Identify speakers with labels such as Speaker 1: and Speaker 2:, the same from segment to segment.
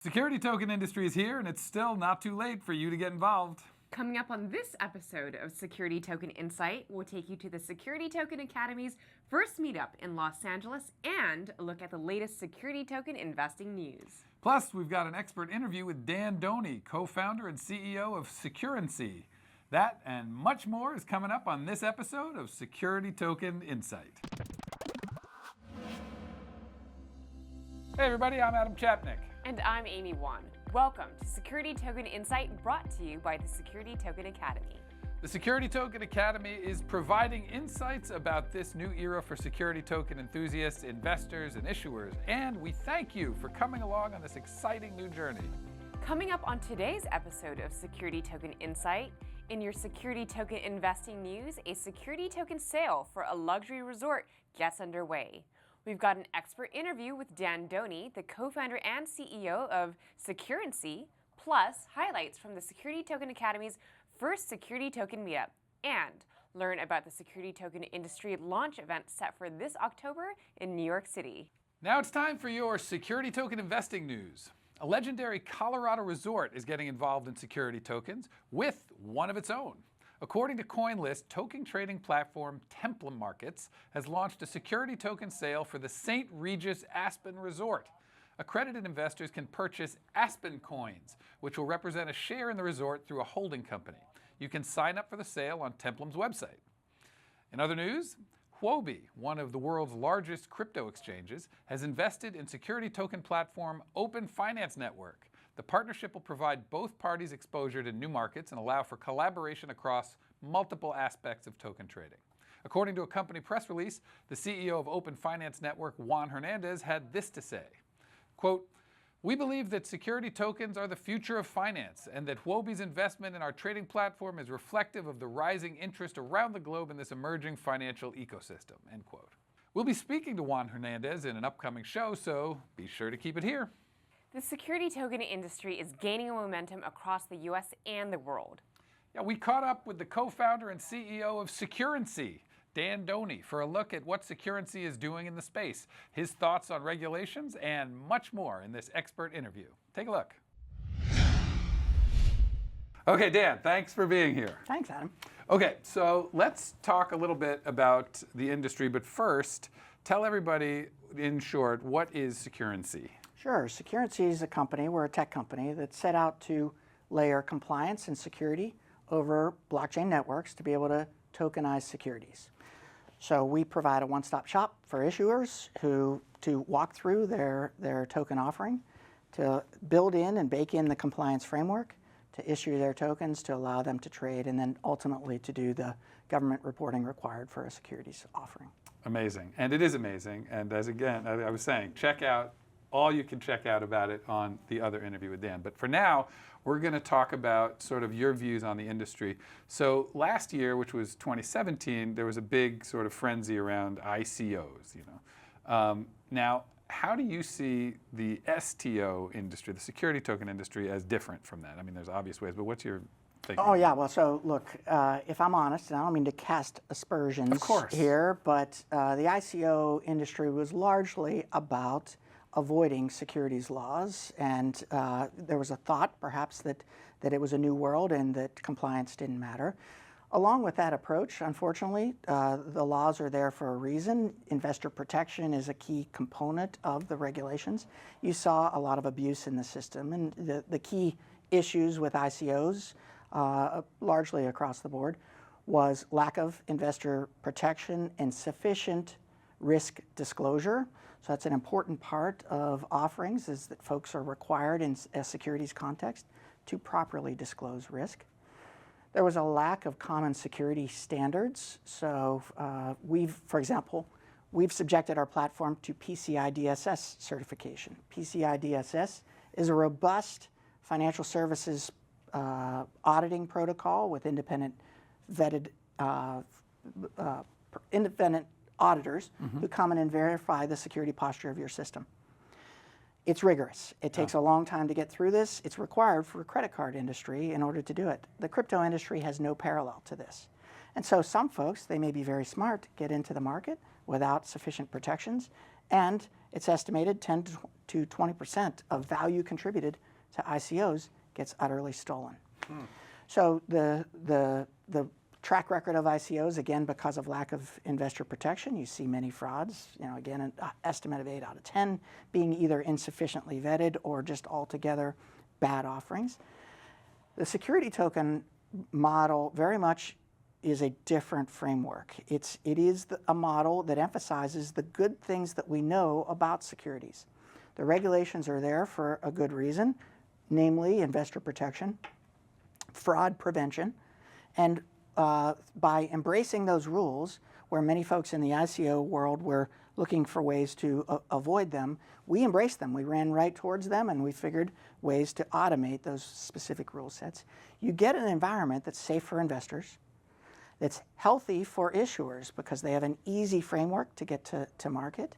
Speaker 1: Security token industry is here, and it's still not too late for you to get involved.
Speaker 2: Coming up on this episode of Security Token Insight, we'll take you to the Security Token Academy's first meetup in Los Angeles and a look at the latest security token investing news.
Speaker 1: Plus, we've got an expert interview with Dan Doney, co-founder and CEO of Securrency. That and much more is coming up on this episode of Security Token Insight. Hey everybody, I'm Adam Chapnick.
Speaker 2: And I'm Amy Wan. Welcome to Security Token Insight, brought to you by the Security Token Academy.
Speaker 1: The Security Token Academy is providing insights about this new era for security token enthusiasts, investors, and issuers, and we thank you for coming along on this exciting new journey.
Speaker 2: Coming up on today's episode of Security Token Insight, in your security token investing news, a security token sale for a luxury resort gets underway. We've got an expert interview with Dan Doney, the co-founder and CEO of Securrency, plus highlights from the Security Token Academy's first security token meetup, and learn about the security token industry launch event set for this October in New York City.
Speaker 1: Now it's time for your security token investing news. A legendary Colorado resort is getting involved in security tokens with one of its own. According to CoinList, token trading platform Templum Markets has launched a security token sale for the St. Regis Aspen Resort. Accredited investors can purchase Aspen coins, which will represent a share in the resort through a holding company. You can sign up for the sale on Templum's website. In other news, Huobi, one of the world's largest crypto exchanges, has invested in security token platform Open Finance Network. The partnership will provide both parties exposure to new markets and allow for collaboration across multiple aspects of token trading. According to a company press release, the CEO of Open Finance Network, Juan Hernandez, had this to say, quote, "We believe that security tokens are the future of finance and that Huobi's investment in our trading platform is reflective of the rising interest around the globe in this emerging financial ecosystem," end quote. We'll be speaking to Juan Hernandez in an upcoming show, so be sure to keep it here.
Speaker 2: The security token industry is gaining momentum across the US and the world.
Speaker 1: Yeah, we caught up with the co-founder and CEO of Securrency, Dan Doney, for a look at what Securrency is doing in the space, his thoughts on regulations, and much more in this expert interview. Take a look. Okay, Dan, thanks for being here.
Speaker 3: Thanks, Adam.
Speaker 1: Okay, so let's talk a little bit about the industry, but first, tell everybody in short, what is Securrency?
Speaker 3: Sure. Securrency is a company, we're a tech company that set out to layer compliance and security over blockchain networks to be able to tokenize securities. So we provide a one-stop shop for issuers to walk through their token offering, to build in and bake in the compliance framework, to issue their tokens, to allow them to trade, and then ultimately to do the government reporting required for a securities offering.
Speaker 1: Amazing. And it is amazing. And as again, I was saying, check out all you can check out about it on the other interview with Dan. But for now, we're going to talk about sort of your views on the industry. So last year, which was 2017, there was a big sort of frenzy around ICOs. Now, how do you see the STO industry, the security token industry, as different from that? I mean, there's obvious ways, but what's your thinking?
Speaker 3: Oh yeah, well, so look, if I'm honest, and I don't mean to cast aspersions here, but the ICO industry was largely about avoiding securities laws, and there was a thought perhaps that it was a new world and that compliance didn't matter. Along with that approach, unfortunately, the laws are there for a reason. Investor protection is a key component of the regulations. You saw a lot of abuse in the system, and the key issues with ICOs, largely across the board, was lack of investor protection and sufficient risk disclosure. So that's an important part of offerings, is that folks are required in a securities context to properly disclose risk. There was a lack of common security standards. So for example, we've subjected our platform to PCI DSS certification. PCI DSS is a robust financial services auditing protocol with independent vetted independent auditors who come in and verify the security posture of your system. It's rigorous. It takes a long time to get through this. It's required for a credit card industry in order to do it. The crypto industry has no parallel to this. And so some folks, they may be very smart, get into the market without sufficient protections, and it's estimated 10 to 20% of value contributed to ICOs gets utterly stolen. So the track record of ICOs, again, because of lack of investor protection, you see many frauds. Again, an estimate of 8 out of 10 being either insufficiently vetted or just altogether bad offerings. The security token model very much is a different framework. It is a model that emphasizes the good things that we know about securities. The regulations are there for a good reason, namely investor protection, fraud prevention, and by embracing those rules, where many folks in the ICO world were looking for ways to avoid them, we embraced them. We ran right towards them, and we figured ways to automate those specific rule sets. You get an environment that's safe for investors, that's healthy for issuers because they have an easy framework to get to market,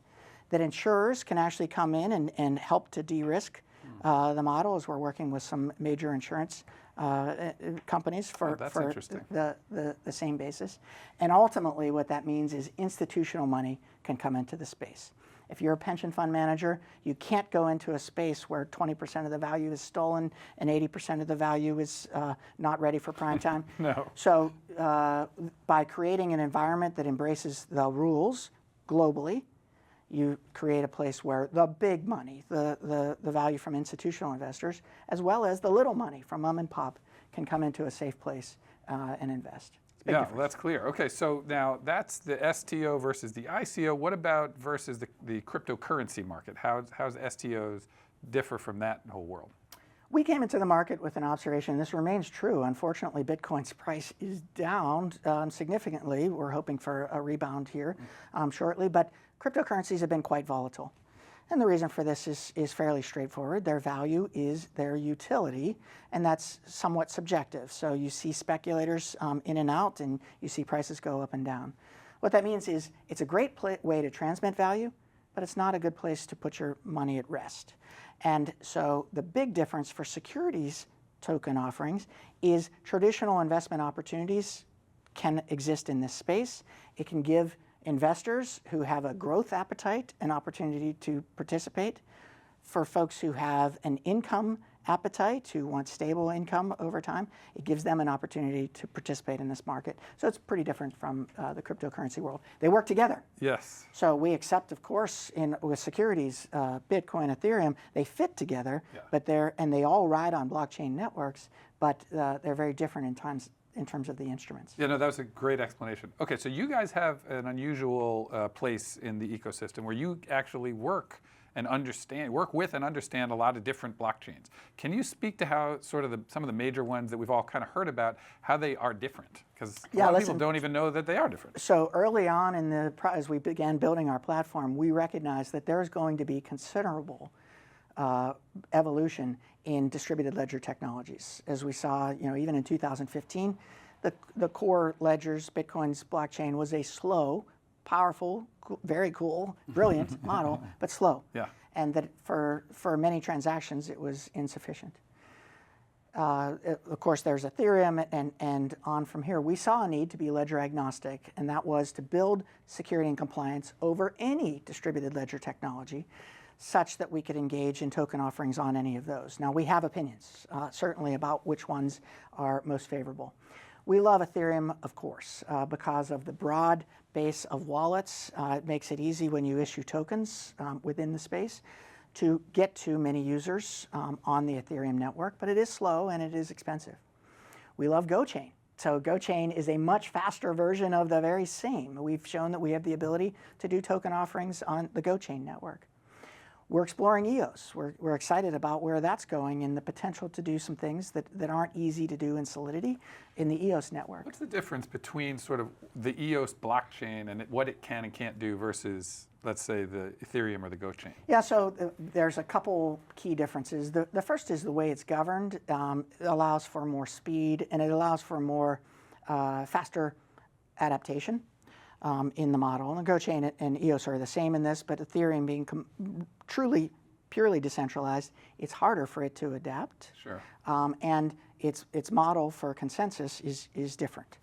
Speaker 3: that insurers can actually come in and help to de-risk the model, as we're working with some major insurance companies for the same basis. And ultimately what that means is institutional money can come into the space. If you're a pension fund manager, you can't go into a space where 20% of the value is stolen and 80% of the value is not ready for prime time.
Speaker 1: No.
Speaker 3: So by creating an environment that embraces the rules globally, you create a place where the big money, the value from institutional investors, as well as the little money from mom and pop, can come into a safe place and invest.
Speaker 1: Yeah, well, that's clear. Okay, so now that's the STO versus the ICO. What about versus the cryptocurrency market? How's STOs differ from that whole world?
Speaker 3: We came into the market with an observation. This remains true. Unfortunately, Bitcoin's price is down significantly. We're hoping for a rebound here shortly, but cryptocurrencies have been quite volatile. And the reason for this is fairly straightforward. Their value is their utility, and that's somewhat subjective. So you see speculators in and out, and you see prices go up and down. What that means is it's a great way to transmit value, but it's not a good place to put your money at rest. And so the big difference for securities token offerings is traditional investment opportunities can exist in this space. It can give investors who have a growth appetite an opportunity to participate. For folks who have an income appetite, who want stable income over time, it gives them an opportunity to participate in this market. So it's pretty different from the cryptocurrency world. They work together.
Speaker 1: Yes.
Speaker 3: So we accept, of course, with securities, Bitcoin, Ethereum, they fit together, but they all ride on blockchain networks, but they're very different in terms of the instruments.
Speaker 1: Yeah, no, that was a great explanation. Okay, so you guys have an unusual place in the ecosystem where you actually work with and understand a lot of different blockchains. Can you speak to how sort of some of the major ones that we've all kind of heard about, how they are different? Because a lot of people don't even know that they are different.
Speaker 3: So early on as we began building our platform, we recognized that there's going to be considerable evolution in distributed ledger technologies. As we saw, even in 2015, the core ledgers, Bitcoin's blockchain, was a slow, powerful, very cool, brilliant model, but slow.
Speaker 1: Yeah.
Speaker 3: And that for many transactions, it was insufficient. Of course, there's Ethereum, and on from here. We saw a need to be ledger agnostic, and that was to build security and compliance over any distributed ledger technology, such that we could engage in token offerings on any of those. Now, we have opinions, certainly, about which ones are most favorable. We love Ethereum, of course, because of the broad base of wallets. It makes it easy when you issue tokens within the space to get to many users on the Ethereum network, but it is slow and it is expensive. We love GoChain. So GoChain is a much faster version of the very same. We've shown that we have the ability to do token offerings on the GoChain network. We're exploring EOS. We're excited about where that's going and the potential to do some things that aren't easy to do in Solidity in the EOS network.
Speaker 1: What's the difference between sort of the EOS blockchain and what it can and can't do versus, let's say, the Ethereum or the GoChain?
Speaker 3: Yeah, so there's a couple key differences. The first is the way it's governed. It allows for more speed, and it allows for more faster adaptation in the model. And GoChain and EOS are the same in this, but Ethereum being truly, purely decentralized, it's harder for it to adapt.
Speaker 1: Sure.
Speaker 3: And its model for consensus is different.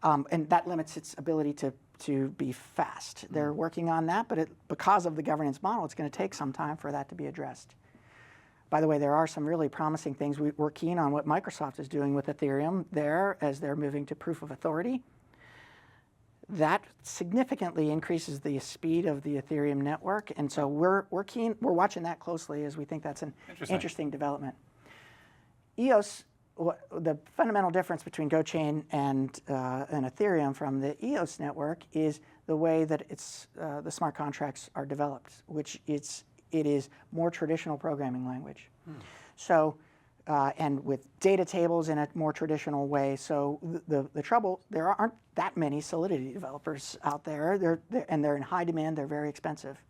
Speaker 3: And that limits its ability to be fast. They're working on that, but because of the governance model, it's going to take some time for that to be addressed. By the way, there are some really promising things. We're keen on what Microsoft is doing with Ethereum there as they're moving to proof of authority. That significantly increases the speed of the Ethereum network, and so we're keen. We're watching that closely as we think that's an interesting development. EOS, the fundamental difference between GoChain and Ethereum from the EOS network is the way that the smart contracts are developed, which it is more traditional programming language. So, and with data tables in a more traditional way. So the trouble, there aren't that many Solidity developers out there, and they're in high demand, they're very expensive.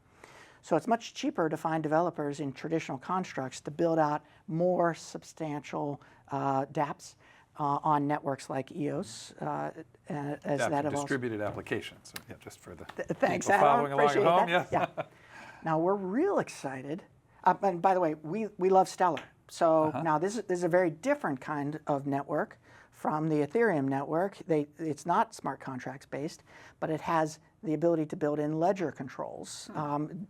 Speaker 3: So it's much cheaper to find developers in traditional constructs to build out more substantial dApps on networks like EOS as that evolves.
Speaker 1: Distributed applications, so, yeah, just for the
Speaker 3: Thanks,
Speaker 1: people following along at home.
Speaker 3: Yeah. Now we're real excited. And by the way, we love Stellar. So now this is a very different kind of network from the Ethereum network. It's not smart contracts based, but it has the ability to build in ledger controls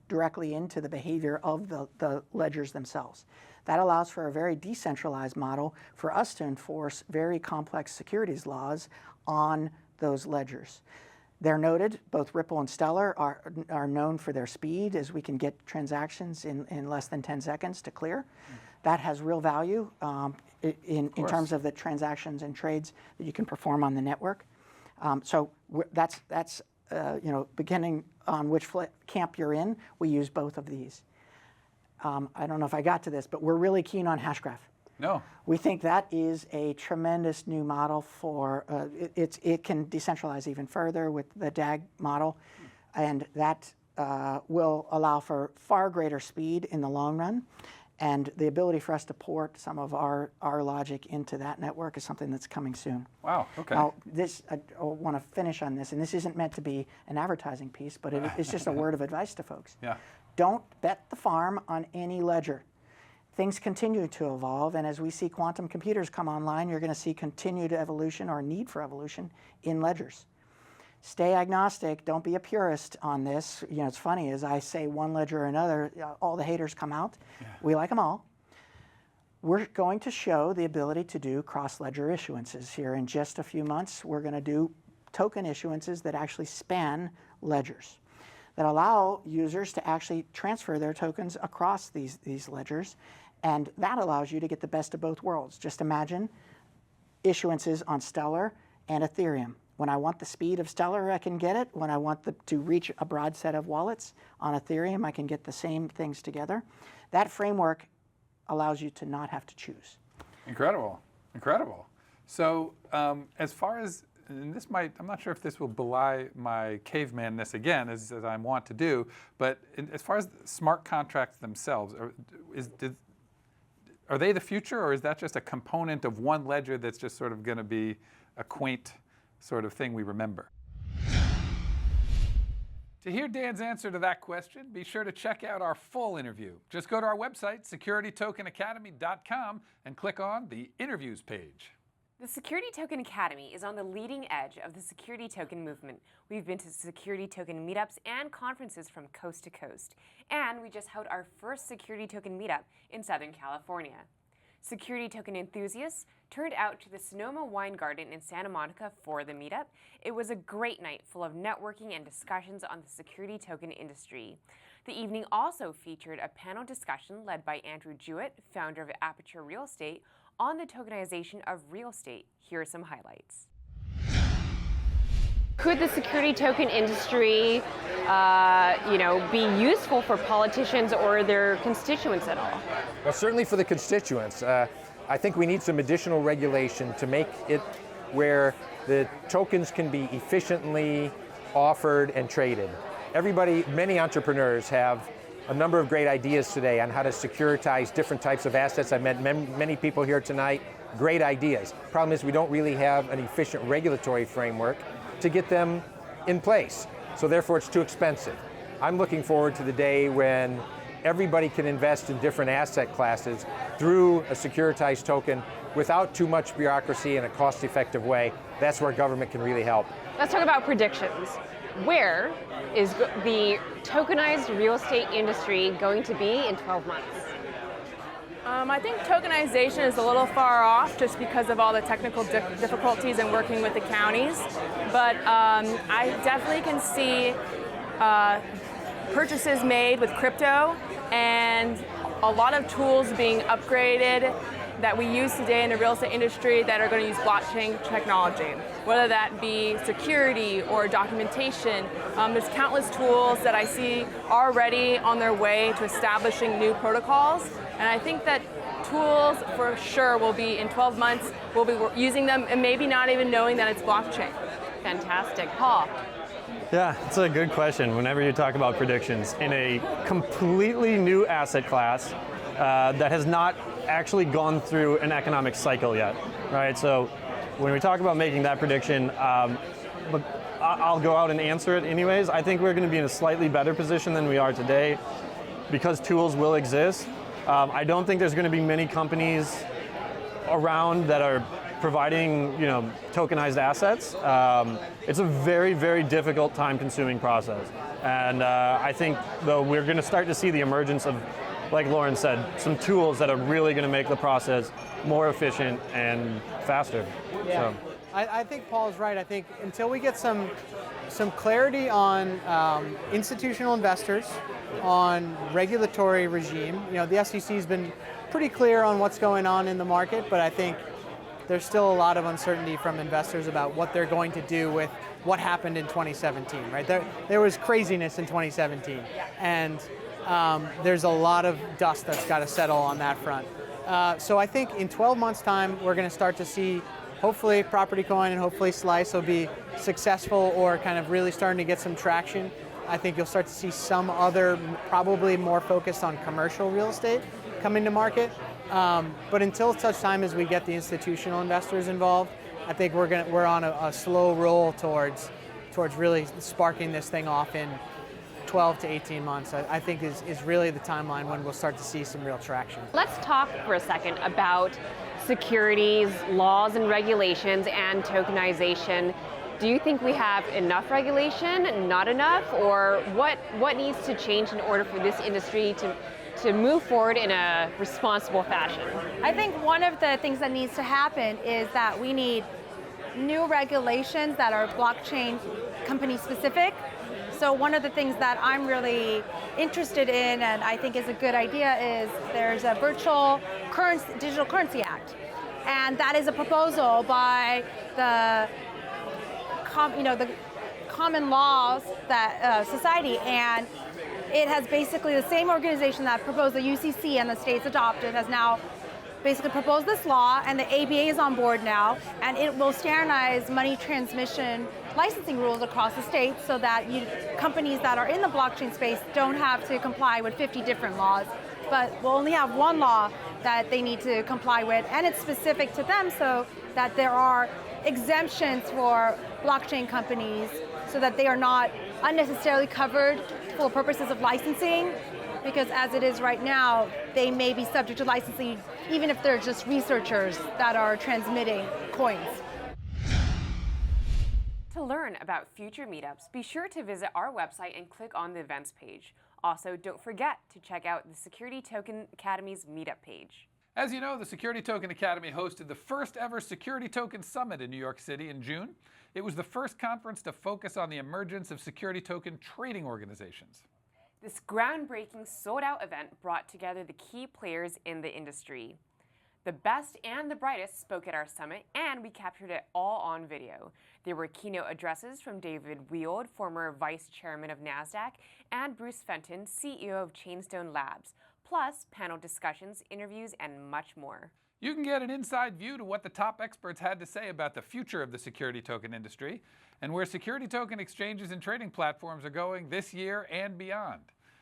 Speaker 3: directly into the behavior of the ledgers themselves. That allows for a very decentralized model for us to enforce very complex securities laws on those ledgers. They're noted, both Ripple and Stellar are known for their speed, as we can get transactions in less than 10 seconds to clear. That has real value in terms of the transactions and trades that you can perform on the network. So that's beginning on which camp you're in, we use both of these. I don't know if I got to this, but we're really keen on Hashgraph.
Speaker 1: No.
Speaker 3: We think that is a tremendous new model for, it can decentralize even further with the DAG model, and that will allow for far greater speed in the long run. And the ability for us to port some of our logic into that network is something that's coming soon.
Speaker 1: Wow, okay.
Speaker 3: Now, I want to finish on this, and this isn't meant to be an advertising piece, but it's just a word of advice to folks.
Speaker 1: Yeah.
Speaker 3: Don't bet the farm on any ledger. Things continue to evolve, and as we see quantum computers come online, you're going to see continued evolution or need for evolution in ledgers. Stay agnostic. Don't be a purist on this. You know, it's funny, as I say one ledger or another, all the haters come out. Yeah. We like them all. We're going to show the ability to do cross-ledger issuances here in just a few months. We're going to do token issuances that actually span ledgers, that allow users to actually transfer their tokens across these ledgers, and that allows you to get the best of both worlds. Just imagine issuances on Stellar and Ethereum. When I want the speed of Stellar, I can get it. When I want to reach a broad set of wallets on Ethereum, I can get the same things together. That framework allows you to not have to choose.
Speaker 1: Incredible, incredible. So as far as, and this might, I'm not sure if this will belie my cavemanness again, as I want to do, but as far as smart contracts themselves, are they the future, or is that just a component of one ledger that's just sort of going to be a quaint sort of thing we remember? To hear Dan's answer to that question, be sure to check out our full interview. Just go to our website, securitytokenacademy.com, and click on the interviews page.
Speaker 2: The Security Token Academy is on the leading edge of the security token movement. We've been to security token meetups and conferences from coast to coast. And we just held our first security token meetup in Southern California. Security token enthusiasts turned out to the Sonoma Wine Garden in Santa Monica for the meetup. It was a great night full of networking and discussions on the security token industry. The evening also featured a panel discussion led by Andrew Jewett, founder of Aperture Real Estate, on the tokenization of real estate. Here are some highlights. Could the security token industry, be useful for politicians or their constituents at all?
Speaker 4: Well, certainly for the constituents. I think we need some additional regulation to make it where the tokens can be efficiently offered and traded. Many entrepreneurs have a number of great ideas today on how to securitize different types of assets. I met many people here tonight, great ideas. Problem is we don't really have an efficient regulatory framework to get them in place. So therefore it's too expensive. I'm looking forward to the day when everybody can invest in different asset classes through a securitized token without too much bureaucracy in a cost-effective way. That's where government can really help.
Speaker 2: Let's talk about predictions. Where is the tokenized real estate industry going to be in 12 months?
Speaker 5: I think tokenization is a little far off just because of all the technical difficulties in working with the counties. But I definitely can see purchases made with crypto and a lot of tools being upgraded that we use today in the real estate industry that are going to use blockchain technology, whether that be security or documentation. There's countless tools that I see already on their way to establishing new protocols, and I think that tools for sure will be, in 12 months, we'll be using them and maybe not even knowing that it's blockchain.
Speaker 2: Fantastic. Paul?
Speaker 6: Yeah, it's a good question whenever you talk about predictions. In a completely new asset class that has not actually gone through an economic cycle yet, right? So when we talk about making that prediction, but I'll go out and answer it anyways. I think we're going to be in a slightly better position than we are today because tools will exist. I don't think there's going to be many companies around that are providing, tokenized assets. It's a very, very difficult, time-consuming process. And I think, though, we're going to start to see the emergence of, like Lauren said, some tools that are really going to make the process more efficient and faster.
Speaker 7: Yeah. So. I think Paul's right. I think until we get some clarity on institutional investors, on regulatory regime, the SEC has been pretty clear on what's going on in the market, but I think there's still a lot of uncertainty from investors about what they're going to do with what happened in 2017, right? There was craziness in 2017, and there's a lot of dust that's got to settle on that front. So I think in 12 months' time, we're going to start to see, hopefully, Property Coin and hopefully Slice will be successful or kind of really starting to get some traction. I think you'll start to see some other, probably more focused on commercial real estate, coming to market. But until such time as we get the institutional investors involved, I think we're on a slow roll towards really sparking this thing off in 12 to 18 months, I think is really the timeline when we'll start to see some real traction.
Speaker 2: Let's talk for a second about securities, laws and regulations, and tokenization. Do you think we have enough regulation, not enough, or what needs to change in order for this industry to move forward in a responsible fashion?
Speaker 8: I think one of the things that needs to happen is that we need new regulations that are blockchain company specific. So one of the things that I'm really interested in and I think is a good idea is there's a Digital Currency Act. And that is a proposal by the common laws that society, and it has basically the same organization that proposed the UCC and the states adopted has now basically proposed this law, and the ABA is on board now, and it will standardize money transmission licensing rules across the states so that companies that are in the blockchain space don't have to comply with 50 different laws, but will only have one law that they need to comply with, and it's specific to them so that there are exemptions for blockchain companies so that they are not unnecessarily covered for purposes of licensing, because as it is right now, they may be subject to licensing even if they're just researchers that are transmitting coins.
Speaker 2: To learn about future meetups, be sure to visit our website and click on the events page. Also, don't forget to check out the Security Token Academy's meetup page.
Speaker 1: As you know, the Security Token Academy hosted the first ever Security Token Summit in New York City in June. It was the first conference to focus on the emergence of security token trading organizations.
Speaker 2: This groundbreaking sold-out event brought together the key players in the industry. The best and the brightest spoke at our summit, and we captured it all on video. There were keynote addresses from David Wield, former vice chairman of NASDAQ, and Bruce Fenton, CEO of Chainstone Labs, plus panel discussions, interviews, and much more.
Speaker 1: You can get an inside view to what the top experts had to say about the future of the security token industry and where security token exchanges and trading platforms are going this year and beyond.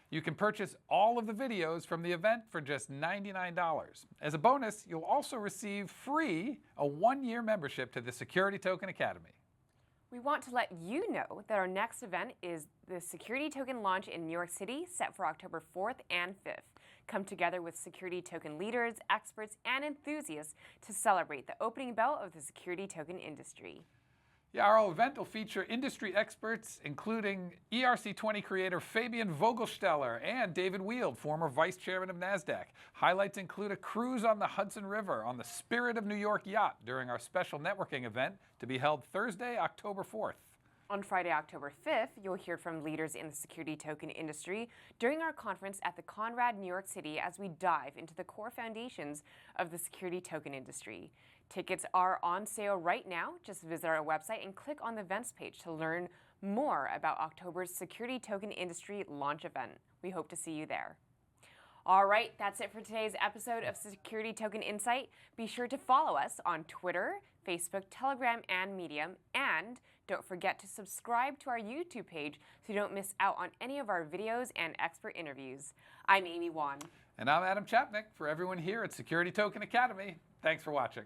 Speaker 1: You can purchase all of the videos from the event for just $99. As a bonus, you'll also receive free a 1-year membership to the Security Token Academy.
Speaker 2: We want to let you know that our next event is the Security Token launch in New York City, set for October 4th and 5th. Come together with security token leaders, experts, and enthusiasts to celebrate the opening bell of the security token industry.
Speaker 1: Yeah, our event will feature industry experts, including ERC20 creator Fabian Vogelsteller and David Wield, former vice chairman of NASDAQ. Highlights include a cruise on the Hudson River on the Spirit of New York yacht during our special networking event to be held Thursday, October 4th.
Speaker 2: On Friday, October 5th, you'll hear from leaders in the security token industry during our conference at the Conrad, New York City, as we dive into the core foundations of the security token industry. Tickets are on sale right now. Just visit our website and click on the events page to learn more about October's security token industry launch event. We hope to see you there. All right, that's it for today's episode of Security Token Insight. Be sure to follow us on Twitter, Facebook, Telegram, and Medium. And don't forget to subscribe to our YouTube page so you don't miss out on any of our videos and expert interviews. I'm Amy Wan.
Speaker 1: And I'm Adam Chapnick. For everyone here at Security Token Academy, thanks for watching.